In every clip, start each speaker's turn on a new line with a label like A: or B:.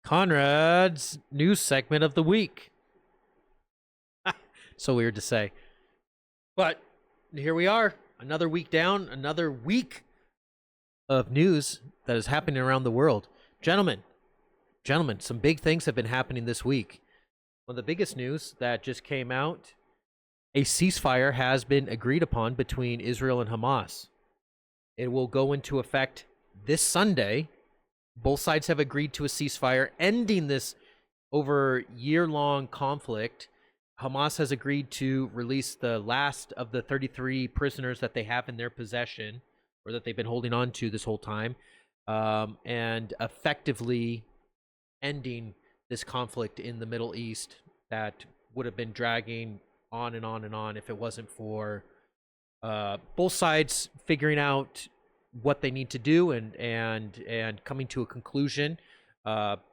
A: Konrad's news segment of the week. So weird to say. But here we are, another week down, another week of news that is happening around the world. Gentlemen, some big things have been happening this week. One of the biggest news that just came out, a ceasefire has been agreed upon between Israel and Hamas. It will go into effect this Sunday. Both sides have agreed to a ceasefire, ending this over year-long conflict. Hamas has agreed to release the last of the 33 prisoners that they have in their possession, or that they've been holding on to this whole time, and effectively ending this conflict in the Middle East that would have been dragging on and on and on if it wasn't for both sides figuring out what they need to do and coming to a conclusion.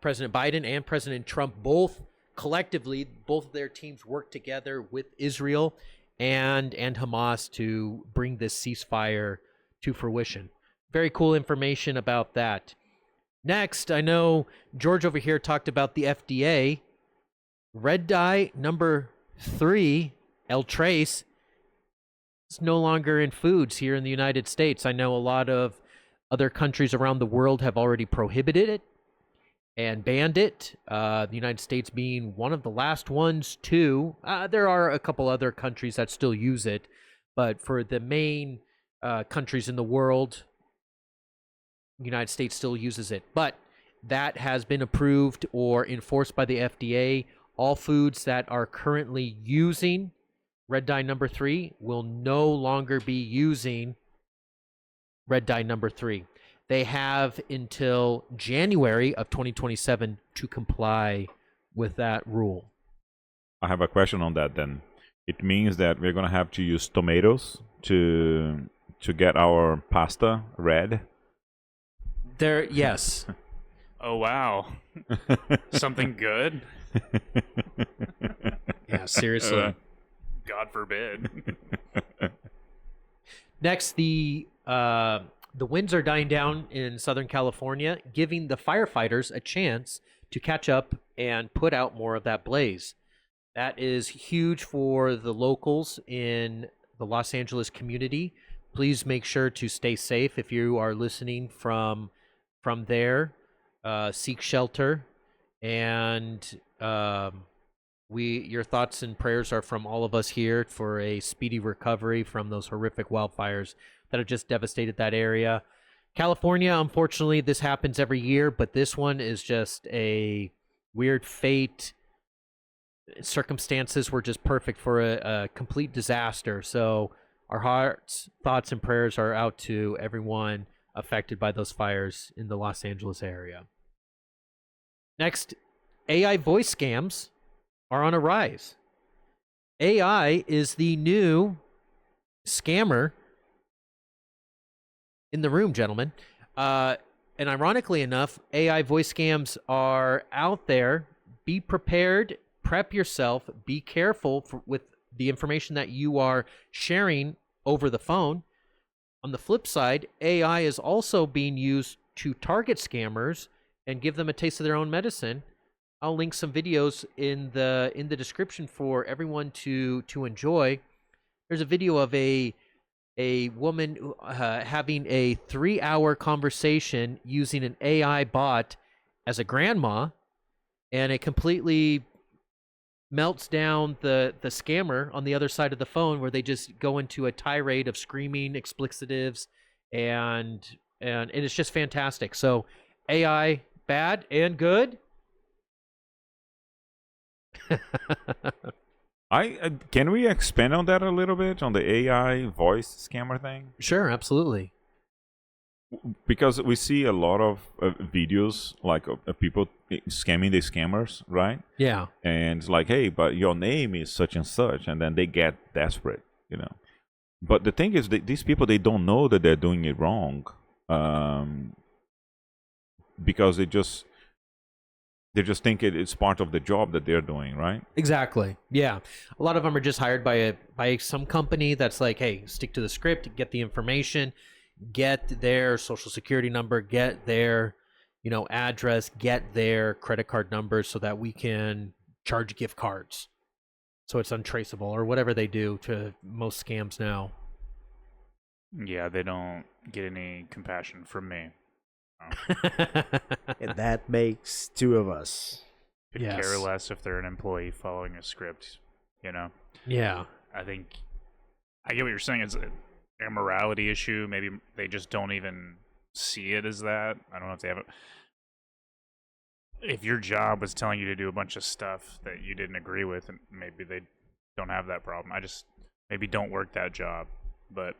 A: President Biden and President Trump both of their teams work together with Israel and Hamas to bring this ceasefire to fruition. Very cool information about that. Next, I know George over here talked about the FDA. Red dye number 3, El Trace, it's no longer in foods here in the United States. I know a lot of other countries around the world have already prohibited it and banned it. The United States being one of the last ones to. There are a couple other countries that still use it, but for the main countries in the world, the United States still uses it. But that has been approved or enforced by the FDA. All foods that are currently using red dye number 3 will no longer be using red dye number 3. They have until January of 2027 to comply with that rule.
B: I have a question on that then. It means that we're going to have to use tomatoes to get our pasta red?
A: Yes.
C: Oh, wow. Something good?
A: Yeah, seriously.
C: God forbid.
A: Next, the winds are dying down in Southern California, giving the firefighters a chance to catch up and put out more of that blaze. That is huge for the locals in the Los Angeles community. Please make sure to stay safe if you are listening from there. Seek shelter, and your thoughts and prayers are from all of us here for a speedy recovery from those horrific wildfires that have just devastated that area. California, unfortunately, this happens every year, but this one is just a weird fate. Circumstances were just perfect for a complete disaster. So our hearts, thoughts, and prayers are out to everyone affected by those fires in the Los Angeles area. Next, AI voice scams are on a rise. AI is the new scammer in the room, gentlemen. And ironically enough, AI voice scams are out there. Be prepared, prep yourself, be careful with the information that you are sharing over the phone. On the flip side, AI is also being used to target scammers and give them a taste of their own medicine. I'll link some videos in the description for everyone to enjoy. There's a video of a woman having a 3-hour conversation using an AI bot as a grandma, and it completely melts down the scammer on the other side of the phone, where they just go into a tirade of screaming explicitives, and it's just fantastic. So AI, bad and good.
B: Can we expand on that a little bit, on the AI voice scammer thing?
A: Sure, absolutely.
B: Because we see a lot of videos like of people scamming the scammers, right?
A: Yeah.
B: And it's like, hey, but your name is such and such, and then they get desperate, you know. But the thing is that these people, they don't know that they're doing it wrong, because they just think it's part of the job that they're doing, right?
A: Exactly. Yeah. A lot of them are just hired by some company that's like, hey, stick to the script, get the information, get their social security number, get their address, get their credit card numbers so that we can charge gift cards. So it's untraceable or whatever they do to most scams now.
C: Yeah, they don't get any compassion from me.
D: And that makes two of us.
C: Could
A: Yes.
C: care less if they're an employee following a script,
A: Yeah.
C: I think I get what you're saying. It's a morality issue. Maybe they just don't even see it as that. I don't know if they have it. If your job was telling you to do a bunch of stuff that you didn't agree with, and maybe they don't have that problem. I just maybe don't work that job. But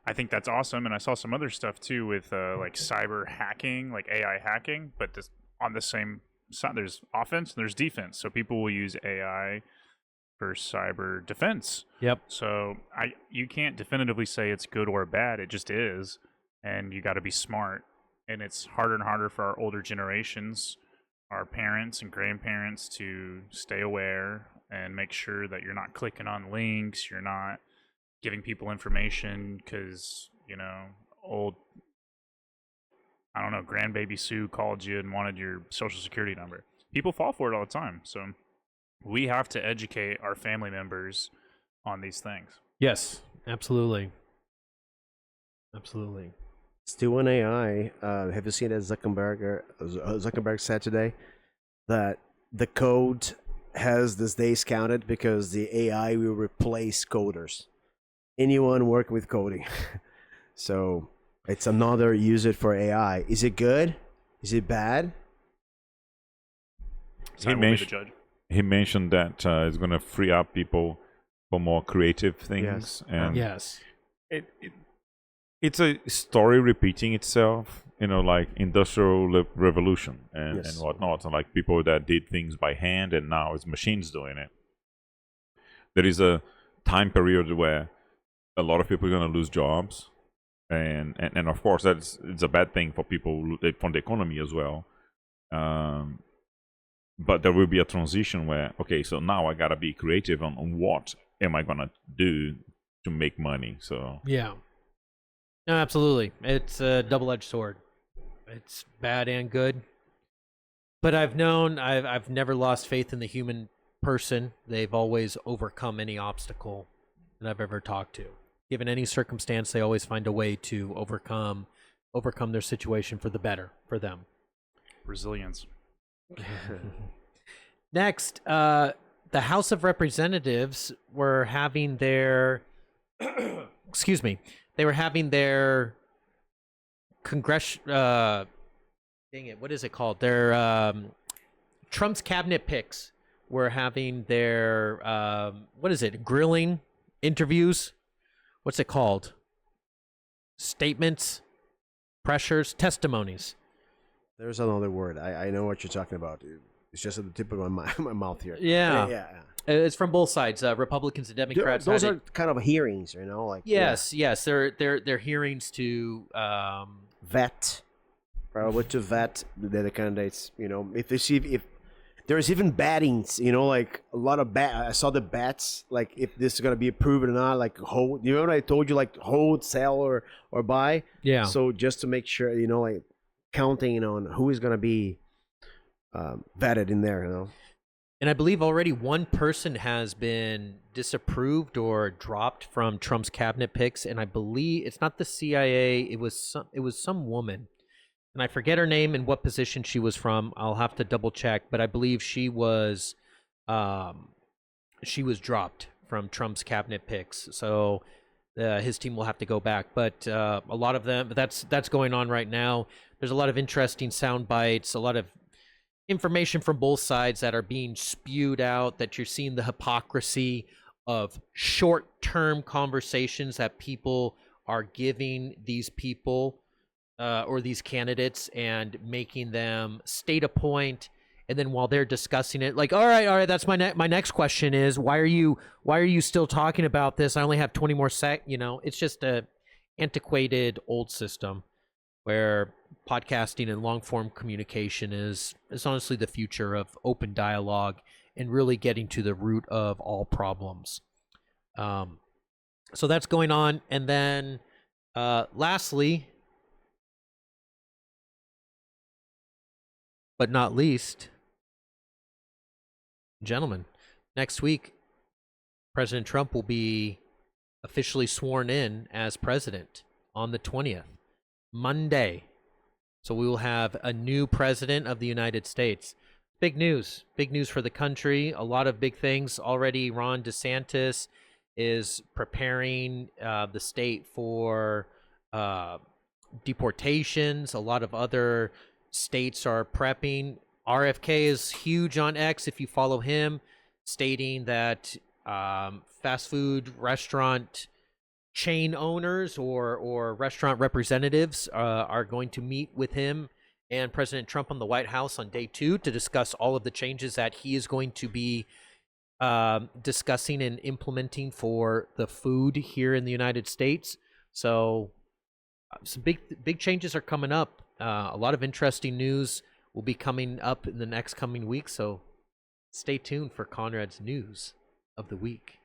C: I think that's awesome. And I saw some other stuff too with like cyber hacking, like AI hacking. But this, on the same side, there's offense and there's defense. So people will use AI for cyber defense.
A: Yep.
C: So you can't definitively say it's good or bad. It just is, and you got to be smart. And it's harder and harder for our older generations, our parents and grandparents, to stay aware and make sure that you're not clicking on links, you're not giving people information because old, I don't know, grandbaby Sue called you and wanted your social security number. People fall for it all the time. So we have to educate our family members on these things.
A: Yes, absolutely. Absolutely.
D: Still on AI, have you seen that Zuckerberg said today that the code has this days counted because the AI will replace coders, anyone working with coding. So it's another use it for AI. Is it good? Is it bad?
C: So I will be the judge.
B: He mentioned that it's going to free up people for more creative things.
D: Yes.
B: And
A: Yes.
B: it's a story repeating itself, like Industrial Revolution and whatnot. And like people that did things by hand and now it's machines doing it. There is a time period where a lot of people are going to lose jobs. And of course, it's a bad thing for people, from the economy as well. But there will be a transition where, okay, so now I got to be creative on what am I going to do to make money. So
A: Yeah. No, absolutely. It's a double-edged sword. It's bad and good. But I've never lost faith in the human person. They've always overcome any obstacle that I've ever talked to. Given any circumstance, they always find a way to overcome their situation for the better for them.
C: Resilience.
A: Next, the House of Representatives were having their excuse me. They were having their dang it, what is it called? Their Trump's cabinet picks were having their what is it? Grilling interviews. What's it called? Statements, pressures, testimonies.
D: There's another word. I know what you're talking about. It's just at the tip of my mouth here.
A: Yeah. It's from both sides, Republicans and Democrats.
D: Those are kind of hearings, like
A: yes. They're hearings to
D: vet, probably to vet the candidates. If they see if there's even battings, like a lot of I saw the bets, like if this is gonna be approved or not, like hold. You know what I told you, like hold, sell, or buy.
A: Yeah.
D: So just to make sure, like counting on who is gonna be vetted in there,
A: And I believe already one person has been disapproved or dropped from Trump's cabinet picks, and I believe it's not the CIA. It was some woman, and I forget her name and what position she was from. I'll have to double check, but I believe she was dropped from Trump's cabinet picks. So his team will have to go back. But a lot of them, that's going on right now. There's a lot of interesting sound bites, a lot of information from both sides that are being spewed out, that you're seeing the hypocrisy of short-term conversations that people are giving these people or these candidates and making them state a point, and then while they're discussing it, like, all right, that's my next question is, why are you still talking about this? I only have 20 more it's just a antiquated old system where podcasting and long-form communication is honestly the future of open dialogue and really getting to the root of all problems. So that's going on. And then lastly, but not least, gentlemen, next week, President Trump will be officially sworn in as president on the 20th, Monday. So we will have a new president of the United States. Big news for the country. A lot of big things already. Ron DeSantis is preparing the state for deportations. A lot of other states are prepping. RFK is huge on X, if you follow him, stating that fast food restaurant chain owners or restaurant representatives are going to meet with him and President Trump on the White House on day 2 to discuss all of the changes that he is going to be discussing and implementing for the food here in the United States. So some big changes are coming up. A lot of interesting news will be coming up in the next coming week. So stay tuned for Konrad's news of the week.